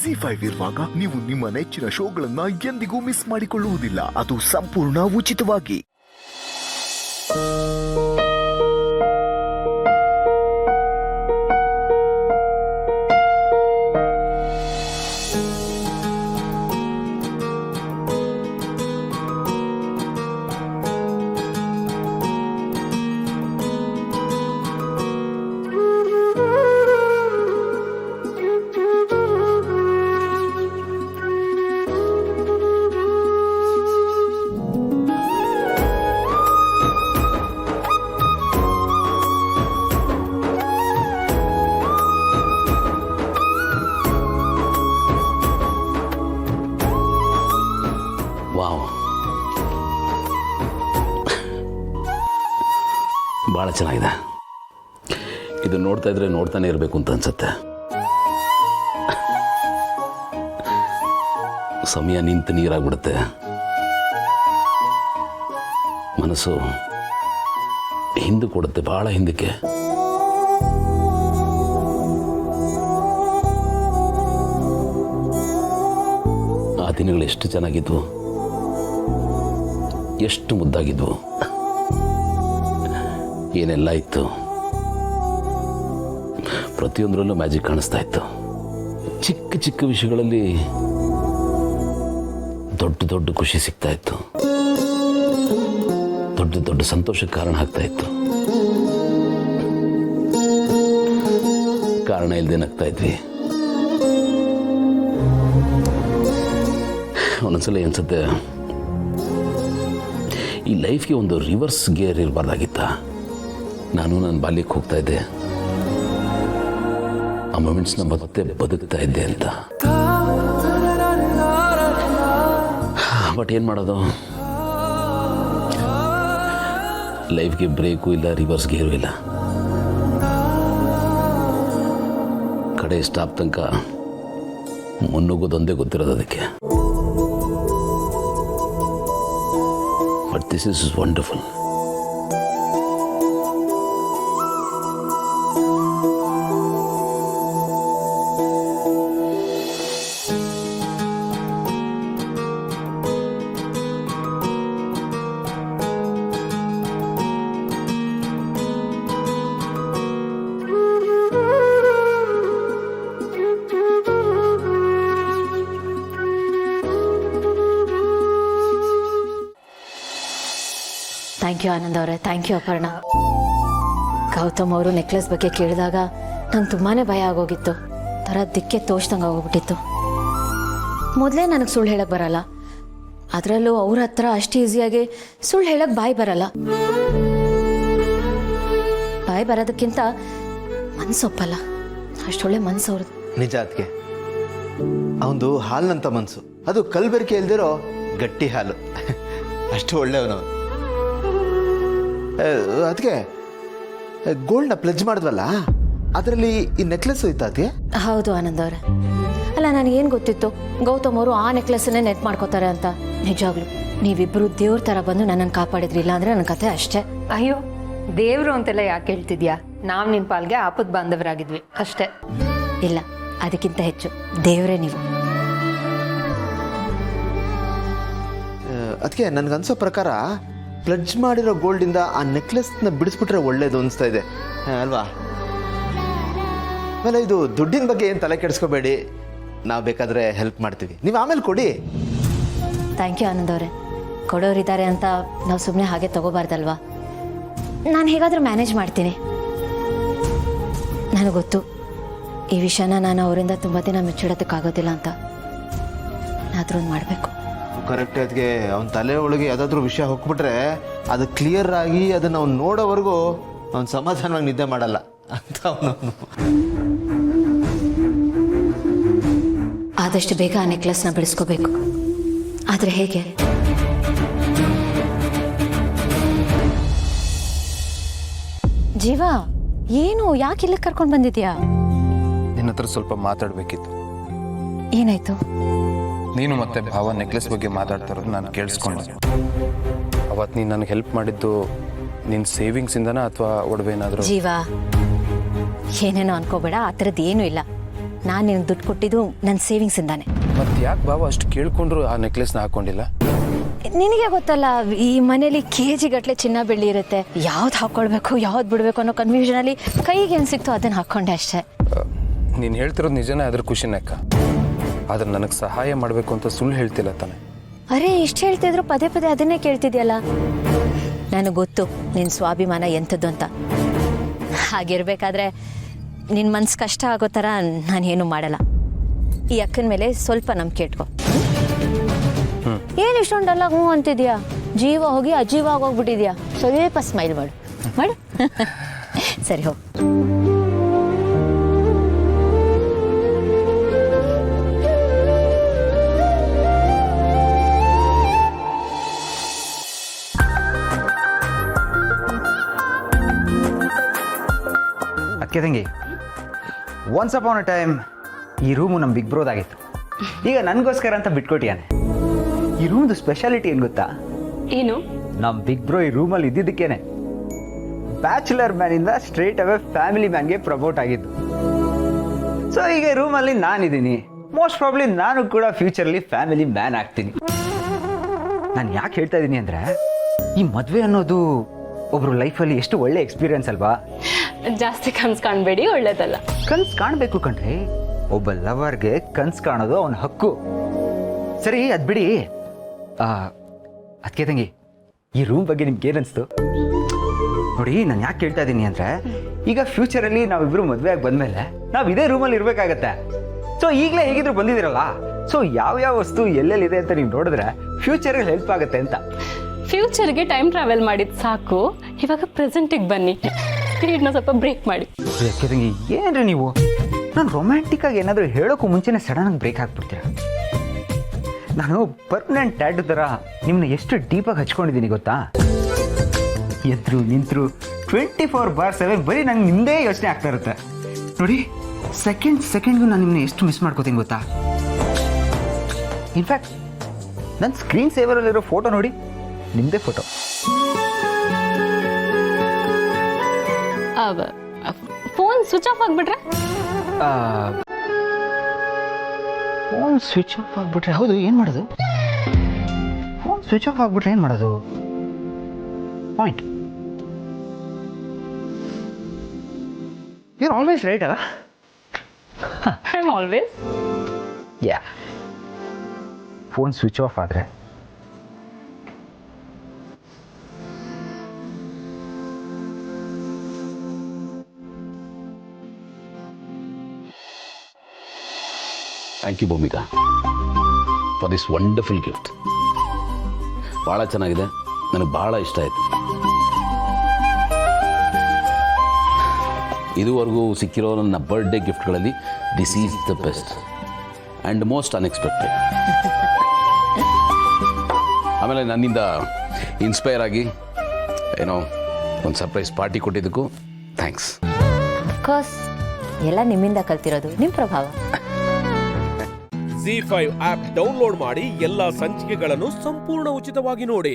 ZEE5 ಇರುವಾಗ ನೀವು ನಿಮ್ಮ ನೆಚ್ಚಿನ ಶೋಗಳನ್ನ ಎಂದಿಗೂ ಮಿಸ್ ಮಾಡಿಕೊಳ್ಳುವುದಿಲ್ಲ. ಅದು ಸಂಪೂರ್ಣ ಉಚಿತವಾಗಿ. ಭಾಳ ಚೆನ್ನಾಗಿದೆ. ಇದು ನೋಡ್ತಾ ಇದ್ರೆ ನೋಡ್ತಾನೆ ಇರಬೇಕು ಅಂತ ಅನ್ಸುತ್ತೆ. ಸಮಯ ನಿಂತು ನೀರಾಗ್ಬಿಡುತ್ತೆ. ಮನಸ್ಸು ಹಿಂದೆ ಕೊಡುತ್ತೆ, ಭಾಳ ಹಿಂದಕ್ಕೆ. ಆ ದಿನಗಳು ಎಷ್ಟು ಚೆನ್ನಾಗಿದ್ವು, ಎಷ್ಟು ಮುದ್ದಾಗಿದ್ವು, ಏನೆಲ್ಲ ಇತ್ತು. ಪ್ರತಿಯೊಂದರಲ್ಲೂ ಮ್ಯಾಜಿಕ್ ಕಾಣಿಸ್ತಾ ಇತ್ತು. ಚಿಕ್ಕ ಚಿಕ್ಕ ವಿಷಯಗಳಲ್ಲಿ ದೊಡ್ಡ ದೊಡ್ಡ ಖುಷಿ ಸಿಗ್ತಾ ಇತ್ತು, ದೊಡ್ಡ ದೊಡ್ಡ ಸಂತೋಷಕ್ಕೆ ಕಾರಣ ಆಗ್ತಾ ಇತ್ತು. ಕಾರಣ ಇಲ್ಲದೆ ನಗ್ತಾ ಇದ್ವಿ. ಒಂದೊಂದ್ಸಲ ಅನ್ಸುತ್ತೆ ಈ ಲೈಫ್ಗೆ ಒಂದು ರಿವರ್ಸ್ ಗೇರ್ ಇರಬಾರ್ದಾಗಿತ್ತ. ನಾನು ನನ್ನ ಬಾಲ್ಯಕ್ಕೆ ಹೋಗ್ತಾ ಇದ್ದೆ, ಆ ಮೊಮೆಂಟ್ಸ್ನ ಮತ್ತೆ ಬದುಕ್ತಾ ಇದ್ದೆ ಅಂತ. ಬಟ್ ಏನು ಮಾಡೋದು, ಲೈಫ್ಗೆ ಬ್ರೇಕು ಇಲ್ಲ, ರಿವರ್ಸ್ ಗೇರು ಇಲ್ಲ. ಕಡೆ ಸ್ಟಾಪ್ ತನಕ ಮುನ್ನುಗ್ಗೋದೊಂದೇ ಗೊತ್ತಿರೋದು ಅದಕ್ಕೆ. But this is wonderful. Thank you Anand ಅವರೇ, ಥ್ಯಾಂಕ್ ಯು ಅಪರ್ಣ. ಗೌತಮ್ ಅವರು ನೆಕ್ಲೆಸ್ ಬಗ್ಗೆ ಕೇಳಿದಾಗ ನಂಗೆ ತುಂಬಾ ಭಯ ಆಗೋಗಿತ್ತು. ಥರ ದಿಕ್ಕೆ ತೋಚ್ದಂಗೆ ಆಗೋಗ್ಬಿಟ್ಟಿತ್ತು. ಮೊದಲೇ ನನಗೆ ಸುಳ್ಳು ಹೇಳಕ್ಕೆ ಬರಲ್ಲ, ಅದರಲ್ಲೂ ಅವ್ರ ಹತ್ರ ಅಷ್ಟು ಈಸಿಯಾಗಿ ಸುಳ್ಳು ಹೇಳಕ್ಕೆ ಬಾಯಿ ಬರಲ್ಲ. ಬಾಯಿ ಬರೋದಕ್ಕಿಂತ ಮನಸ್ಸೊಪ್ಪಲ್ಲ, ಅಷ್ಟೊಳ್ಳೆ ಮನಸ್ಸು ಅವ್ರದ್ದು. ನಿಜ. ಅದಕ್ಕೆ ಅವನದು ಹಾಲಿನಂತ ಮನಸ್ಸು, ಅದು ಕಲ್ಬೆರಕೆ ಇಲ್ದಿರೋ ಗಟ್ಟಿ ಹಾಲು. ಅಷ್ಟು ಒಳ್ಳೆಯವನು. ಅದಕ್ಕೆ ಗೋಲ್ಡ್ನ ಪ್ಲೆಜ್ ಮಾಡಿದ್ವಲ್ಲ, ಅದರಲ್ಲಿ ಈ ನೆಕ್ಲೆಸ್ ಹೋಯ್ತಾ ಅದಕ್ಕೆ? ಹೌದು ಆನಂದ್ ಅವರೇ. ಅಲ್ಲ, ನನಗೇನು ಗೊತ್ತಿತ್ತು ಗೌತಮ್ ಅವರು ಆ ನೆಕ್ಲೆಸ್ಸನ್ನೇ ನೆಟ್ ಮಾಡ್ಕೋತಾರೆ ಅಂತ. ನಿಜಾಗ್ಲು ನೀವಿಬ್ಬರು ದೇವ್ರ ಥರ ಬಂದು ನನ್ನನ್ನು ಕಾಪಾಡಿದ್ರಿ. ಇಲ್ಲ ಅಂದರೆ ನನ್ನ ಕತೆ ಅಷ್ಟೇ. ಅಯ್ಯೋ, ದೇವರು ಅಂತೆಲ್ಲ ಯಾಕೆ ಹೇಳ್ತಿದ್ಯಾ? ನಾವು ನಿನ್ನ ಪಾಲ್ಗೆ ಆಪತ್ ಬಾಂಧವರಾಗಿದ್ವಿ ಅಷ್ಟೇ. ಇಲ್ಲ, ಅದಕ್ಕಿಂತ ಹೆಚ್ಚು ದೇವರೇ ನೀವು. ಅದಕ್ಕೆ ನನಗನ್ಸೋ ಪ್ರಕಾರ ಪ್ಲಡ್ಜ್ ಮಾಡಿರೋ ಗೋಲ್ಡಿಂದ ಆ ನೆಕ್ಲೆಸ್ನ ಬಿಡಿಸ್ಬಿಟ್ರೆ ಒಳ್ಳೇದು ಅನಿಸ್ತಾ ಇದೆ ಅಲ್ವಾ? ಆಮೇಲೆ ಇದು ದುಡ್ಡಿನ ಬಗ್ಗೆ ಏನು ತಲೆ ಕೆಡಿಸ್ಕೋಬೇಡಿ, ನಾವು ಬೇಕಾದರೆ ಹೆಲ್ಪ್ ಮಾಡ್ತೀವಿ, ನೀವು ಆಮೇಲೆ ಕೊಡಿ. ಥ್ಯಾಂಕ್ ಯು ಆನಂದ್ ಅವರೇ. ಕೊಡೋರಿದ್ದಾರೆ ಅಂತ ನಾವು ಸುಮ್ಮನೆ ಹಾಗೆ ತಗೋಬಾರ್ದಲ್ವಾ? ನಾನು ಹೇಗಾದರೂ ಮ್ಯಾನೇಜ್ ಮಾಡ್ತೀನಿ. ನನಗೆ ಗೊತ್ತು ಈ ವಿಷಯನ ನಾನು ಅವರಿಂದ ತುಂಬ ದಿನ ಮುಚ್ಚಿಡೋದಕ್ಕಾಗೋದಿಲ್ಲ ಅಂತ. ಆದರೂ ಒಂದು ಮಾಡಬೇಕು. ಕರೆಕ್ಟ್. ಅದಕ್ಕೆ ಅವನ ತಲೆ ಒಳಗೆ ಯಾವುದಾದ್ರೂ ವಿಷಯ ಹೋಗ್ಬಿಟ್ರೆ ಅದು ಕ್ಲಿಯರ್ ಆಗಿ ಅದನ್ನು ಅವ್ನು ನೋಡೋವರೆಗೂ ಅವ್ನು ಸಮಾಧಾನವಾಗಿ ನಿದ್ದೆ ಮಾಡಲ್ಲ ಅಂತ ಅವನು. ಆದಷ್ಟು ಬೇಗ ಆ ನೆಕ್ಲೆಸ್ನ ಬಿಡಿಸ್ಕೋಬೇಕು. ಆದರೆ ಹೇಗೆ? ಜೀವ, ಏನು, ಯಾಕೆ ಇಲ್ಲಿಗೆ ಕರ್ಕೊಂಡು ಬಂದಿದ್ಯಾ? ನಿನ್ನ ಹತ್ರ ಸ್ವಲ್ಪ ಮಾತಾಡಬೇಕಿತ್ತು. ಏನಾಯ್ತು? ನೀನು ಮತ್ತೆ ಭಾವ ನೆಕ್ಲೆಸ್ ಬಗ್ಗೆ ಮಾತಾಡ್ತಾ ಇರೋದು ನಾನು ಕೇಳಿಸ್ಕೊಂಡೆ. ಅವತ್ತು ನೀನು ನನಗೆ ಹೆಲ್ಪ್ ಮಾಡಿದ್ದು ನಿನ್ನ ಸೇವಿಂಗ್ಸಿಂದನಾ ಅಥವಾ ಒಡವೆ ಏನಾದರೂ? ಜೀವ, ಏನೇನೋ ಅನ್ಕೋಬೇಡ, ಆ ಥರದ್ದು ಏನೂ ಇಲ್ಲ. ನಾನು ನಿನಗೆ ದುಡ್ಡು ಕೊಟ್ಟಿದ್ದು ನನ್ನ ಸೇವಿಂಗ್ಸಿಂದಾನೆ. ಮತ್ತೆ ಯಾಕೆ ಭಾವ ಅಷ್ಟು ಕೇಳ್ಕೊಂಡ್ರು ಆ ನೆಕ್ಲೆಸ್ನ ಹಾಕೊಂಡಿಲ್ಲ? ನಿನಗೆ ಗೊತ್ತಲ್ಲ, ಈ ಮನೇಲಿ KG ಗಟ್ಟಲೆ ಚಿನ್ನ ಬೆಳ್ಳಿ ಇರುತ್ತೆ. ಯಾವ್ದು ಹಾಕ್ಕೊಳ್ಬೇಕು ಯಾವ್ದು ಬಿಡಬೇಕು ಅನ್ನೋ ಕನ್ಫ್ಯೂಷನಲ್ಲಿ ಕೈಗೆ ಏನು ಸಿಕ್ತೋ ಅದನ್ನು ಹಾಕ್ಕೊಂಡೆ ಅಷ್ಟೇ. ನೀನು ಹೇಳ್ತಿರೋದು ನಿಜನೇ, ಅದ್ರ ಖುಷಿನೇ ಅಕ್ಕ. ಆದ್ರೆ ನನಗೆ ಸಹಾಯ ಮಾಡಬೇಕು ಅಂತ ಸುಳ್ಳು ಹೇಳ್ತಿಲ್ಲ ತಾನೆ? ಅರೆ ಇಷ್ಟು ಹೇಳ್ತಿದ್ರು ಪದೇ ಪದೇ ಅದನ್ನೇ ಕೇಳ್ತಿದ್ಯಲ್ಲ. ನನಗೆ ಗೊತ್ತು ನಿನ್ನ ಸ್ವಾಭಿಮಾನ ಎಂಥದ್ದು ಅಂತ. ಹಾಗಿರ್ಬೇಕಾದ್ರೆ ನಿನ್ನ ಮನ್ಸು ಕಷ್ಟ ಆಗೋ ಥರ ನಾನೇನು ಮಾಡಲ್ಲ. ಈ ಅಕ್ಕನ ಮೇಲೆ ಸ್ವಲ್ಪ ನಂಬಿಕೆ ಇಟ್ಕೊ. ಏನು ಇಷ್ಟೊಂದಲ್ಲ ಹ್ಞೂ ಅಂತಿದ್ಯಾ? ಜೀವ ಹೋಗಿ ಅಜೀವ ಆಗೋಗ್ಬಿಟ್ಟಿದ್ಯಾ. ಸ್ವಲ್ಪ ಸ್ಮೈಲ್ ಮಾಡು ಮಾಡು. ಸರಿ ಹೋಗು. ಅದಕ್ಕೆ ತಂಗಿ, ಒನ್ಸ್ ಅಪಾನ್ ಅ ಟೈಮ್ ಈ ರೂಮು ನಮ್ಮ ಬಿಗ್ ಬ್ರೋದಾಗಿತ್ತು. ಈಗ ನನಗೋಸ್ಕರ ಅಂತ ಬಿಟ್ಕೊಟ್ಟಿಯಾನೆ. ಈ ರೂಮ್ದು ಸ್ಪೆಷಾಲಿಟಿ ಏನು ಗೊತ್ತಾ? ಏನು? ನಮ್ಮ ಬಿಗ್ ಬ್ರೋ ಈ ರೂಮಲ್ಲಿ ಇದ್ದಿದ್ದಕ್ಕೇನೆ ಬ್ಯಾಚುಲರ್ ಮ್ಯಾನಿಂದ ಸ್ಟ್ರೇಟ್ ಅವೇ ಫ್ಯಾಮಿಲಿ ಮ್ಯಾನ್ಗೆ ಪ್ರಮೋಟ್ ಆಗಿದ್ದು. ಸೊ ಈಗ ರೂಮಲ್ಲಿ ನಾನಿದ್ದೀನಿ. ಮೋಸ್ಟ್ ಪ್ರಾಬ್ಲಿ ನಾನು ಕೂಡ ಫ್ಯೂಚರಲ್ಲಿ ಫ್ಯಾಮಿಲಿ ಮ್ಯಾನ್ ಆಗ್ತೀನಿ. ನಾನು ಯಾಕೆ ಹೇಳ್ತಾ ಇದ್ದೀನಿ ಅಂದರೆ, ಈ ಮದುವೆ ಅನ್ನೋದು ಒಬ್ರು ಲೈಫಲ್ಲಿ ಎಷ್ಟು ಒಳ್ಳೆ ಎಕ್ಸ್ಪೀರಿಯನ್ಸ್ ಅಲ್ವಾ? ಜಾಸ್ತಿ ಕನ್ಸು ಕಾಣಬೇಡಿ, ಒಳ್ಳೇದಲ್ಲ. ಕನ್ಸು ಕಾಣಬೇಕು ಕಣ್ರಿ. ಒಬ್ಬ ಲವರ್ಗೆ ಕನ್ಸು ಕಾಣೋದು ಅವನ ಹಕ್ಕು. ಸರಿ, ಅದು ಬಿಡಿ. ಅದಕ್ಕೆ ತಂಗಿ, ಈ ರೂಮ್ ಬಗ್ಗೆ ನಿಮ್ಗೆ ಏನನ್ಸ್ತು? ನೋಡಿ, ನಾನು ಯಾಕೆ ಕೇಳ್ತಾ ಇದ್ದೀನಿ ಅಂದರೆ, ಈಗ ಫ್ಯೂಚರಲ್ಲಿ ನಾವಿಬ್ಬರು ಮದುವೆ ಆಗಿ ಬಂದಮೇಲೆ ನಾವು ಇದೇ ರೂಮಲ್ಲಿ ಇರಬೇಕಾಗತ್ತೆ. ಸೊ ಈಗಲೇ ಹೇಗಿದ್ರು ಬಂದಿದ್ದೀರಲ್ಲ, ಸೊ ಯಾವ್ಯಾವ ವಸ್ತು ಎಲ್ಲೆಲ್ಲಿದೆ ಅಂತ ನೀವು ನೋಡಿದ್ರೆ ಫ್ಯೂಚರ್ಗೆ ಹೆಲ್ಪ್ ಆಗುತ್ತೆ ಅಂತ. ಫ್ಯೂಚರ್ಗೆ ಟೈಮ್ ಟ್ರಾವೆಲ್ ಮಾಡಿದ್ದು ಸಾಕು, ಇವಾಗ ಪ್ರೆಸೆಂಟಿಗೆ ಬನ್ನಿ. ಸ್ಪೀಡ್ನ ಸ್ವಲ್ಪ ಬ್ರೇಕ್ ಮಾಡಿ. ಅದಕ್ಕೆ ತಂಗಿ, ಏನ್ರಿ ನೀವು? ನಾನು ರೊಮ್ಯಾಂಟಿಕ್ಕಾಗಿ ಏನಾದರೂ ಹೇಳೋಕ್ಕೂ ಮುಂಚೆನೇ ಸಡನ್ನಾಗಿ ಬ್ರೇಕ್ ಹಾಕ್ಬಿಡ್ತೀರ. ನಾನು ಪರ್ಮನೆಂಟ್ ಟ್ಯಾಟೂ ಥರ ನಿಮ್ಮನ್ನ ಎಷ್ಟು ಡೀಪಾಗಿ ಹಚ್ಕೊಂಡಿದ್ದೀನಿ ಗೊತ್ತಾ? ಎದ್ರು ನಿಂತರು 24/7 ಬರೀ ನಂಗೆ ನಿಮ್ಮದೇ ಯೋಚನೆ ಆಗ್ತಾ ಇರುತ್ತೆ. ನೋಡಿ, ಸೆಕೆಂಡ್ಗೂ ನಾನು ನಿಮ್ಮನ್ನ ಎಷ್ಟು ಮಿಸ್ ಮಾಡ್ಕೋತೀನಿ ಗೊತ್ತಾ? ಇನ್ಫ್ಯಾಕ್ಟ್ ನನ್ನ ಸ್ಕ್ರೀನ್ ಸೇವರಲ್ಲಿರೋ ಫೋಟೋ ನೋಡಿ, ನಿಮ್ಮದೇ ಫೋಟೋ. ಫೋನ್ ಸ್ವಿಚ್ ಆಫ್ ಆಗಿಬಿಟ್ರೆ? ಫೋನ್ ಸ್ವಿಚ್ ಆಫ್ ಆಗಿಬಿಟ್ರೆ? ಹೌದು, ಏನು ಮಾಡೋದು? ಫೋನ್ ಸ್ವಿಚ್ ಆಫ್ ಆಗಿಬಿಟ್ರೆ ಏನು ಮಾಡೋದು? ಪಾಯಿಂಟ್. You're always right, ಅಲ್ಲ? I'm always. Yeah. Phone switch off ಆದರೆ thank you Bhumika for this wonderful gift. ಭಾಳ ಚೆನ್ನಾಗಿದೆ, ನನಗೆ ಭಾಳ ಇಷ್ಟ ಆಯಿತು. ಇದುವರೆಗೂ ಸಿಕ್ಕಿರೋ ನನ್ನ ಬರ್ಡೇ ಗಿಫ್ಟ್ಗಳಲ್ಲಿ this is the best and most unexpected. ಆಮೇಲೆ ನನ್ನಿಂದ ಇನ್ಸ್ಪೈರ್ ಆಗಿ ಏನೋ ಒಂದು ಸರ್ಪ್ರೈಸ್ ಪಾರ್ಟಿ ಕೊಟ್ಟಿದ್ದಕ್ಕೂ ಥ್ಯಾಂಕ್ಸ್. ಅಫ್ಕೋರ್ಸ್ ಎಲ್ಲ ನಿಮ್ಮಿಂದ ಕಲ್ತಿರೋದು, ನಿಮ್ಮ ಪ್ರಭಾವ. ZEE5 ಆಪ್ ಡೌನ್ಲೋಡ್ ಮಾಡಿ ಎಲ್ಲಾ ಸಂಚಿಕೆಗಳನ್ನು ಸಂಪೂರ್ಣ ಉಚಿತವಾಗಿ ನೋಡಿ.